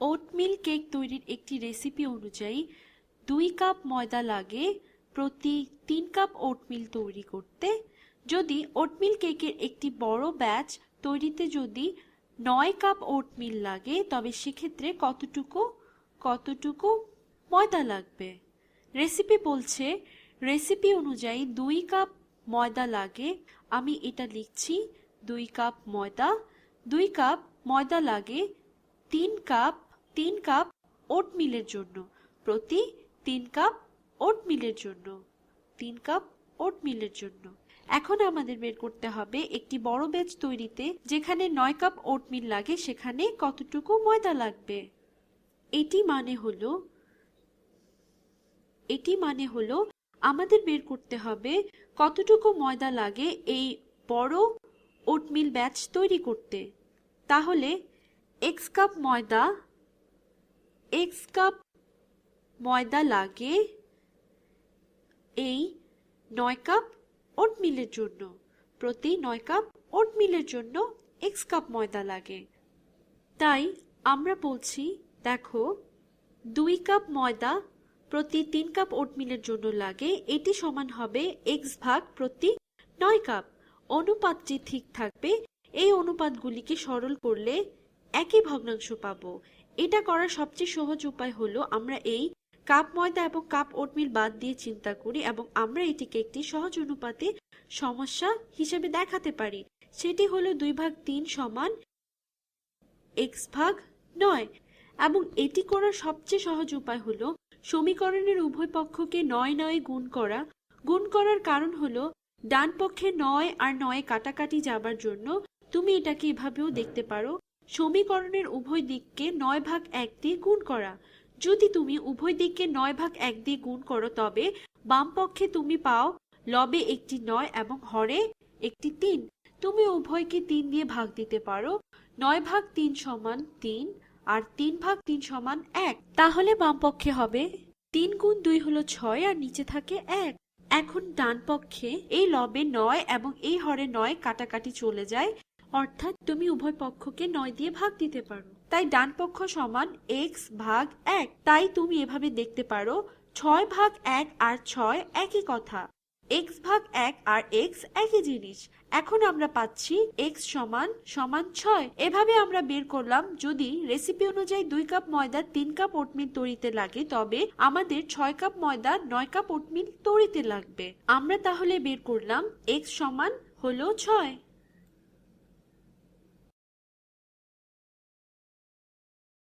Oatmeal cake তৈরির একটি recipe অনুযায়ী 2 কাপ ময়দা লাগে প্রতি 3 কাপ ওটমিল তৈরি করতে। যদি ওটমিল কেকের একটি বড় ব্যাচ তৈরিতে যদি 9 কাপ ওটমিল লাগে তবে সেক্ষেত্রে কতটুকু ময়দা লাগবে। রেসিপি বলছে রেসিপি অনুযায়ী 2 কাপ ময়দা লাগে। আমি এটা লিখছি 2 কাপ ময়দা। 2 কাপ ময়দা লাগে 3 কাপ ওটমিলের জন্য, প্রতি 3 কাপ ওটমিলের জন্য 3 কাপ ওটমিলের জন্য। এখন আমাদের বের করতে হবে একটি বড় ব্যাচ তৈরিতে যেখানে 9 কাপ ওটমিল লাগে সেখানে কতটুকু ময়দা লাগবে। এটি মানে হলো আমাদের বের করতে হবে কতটুকু ময়দা লাগে এই বড় ওটমিল ব্যাচ তৈরি করতে। তাহলে x কাপ ময়দা লাগে এই 9 কাপ ওটমিলের জন্য, প্রতি 9 কাপ ওটমিলের জন্য x কাপ ময়দা লাগে। তাই আমরা বলছি দেখো 2 কাপ ময়দা প্রতি 3 কাপ ওটমিলের জন্য লাগে, এটি সমান হবে x ভাগ প্রতি 9 কাপ। অনুপাতটি ঠিক থাকবে। এই অনুপাতগুলিকে সরল করলে একই ভগ্নাংশ পাবো। এটা করার সবচেয়ে সহজ উপায় হলো আমরা এই কাপ ময়দা এবং কাপ ওটমিল বাদ দিয়ে চিন্তা করি এবং আমরা এটিকে একটি সহজ অনুপাতে সমস্যা হিসেবে দেখাতে পারি। সেটি হলো 2/3 সমান x ভাগ 9। এবং এটি করার সবচেয়ে সহজ উপায় হলো সমীকরণের উভয় পক্ষকে 9 গুণ করা। গুণ করার কারণ হলো ডান পক্ষে 9 আর 9 কাটাকাটি যাবার জন্য তুমি এটাকে এভাবেও দেখতে পারো, সমীকরণের উভয় দিককে 9/1 দিয়ে গুণ করা। যদি তুমি উভয় দিককে 9/1 দিয়ে গুণ করো তবে বাম পক্ষে তুমি পাও লবে একটি 9 এবং হরে একটি 3। তুমি উভয়কে 3 দিয়ে ভাগ দিতে পারো। 9/3 সমান 3 আর 3/3 সমান 1। তাহলে বাম পক্ষে হবে 3 গুণ 2 হলো 6 আর নিচে থাকে 1। এখন ডান পক্ষে এই লবে 9 এবং এই হরে 9 কাটাকাটি চলে যায়, অর্থাৎ তুমি উভয় পক্ষকে 9 দিয়ে ভাগ দিতে পারো। তাই ডান পক্ষ সমান x ভাগ 1। তাই তুমি এভাবে দেখতে পারো 6/1 আর 6 একই কথা, x ভাগ 1 আর x একই জিনিস। এখন আমরা পাচ্ছি x সমান 6। এভাবে আমরা বের করলাম যদি রেসিপি অনুযায়ী 2 কাপ ময়দা 3 কাপ ওটমিল তৈরিতে লাগে তবে আমাদের 6 কাপ ময়দা 9 কাপ ওটমিল তৈরিতে লাগবে। আমরা তাহলে বের করলাম x সমান হলো 6।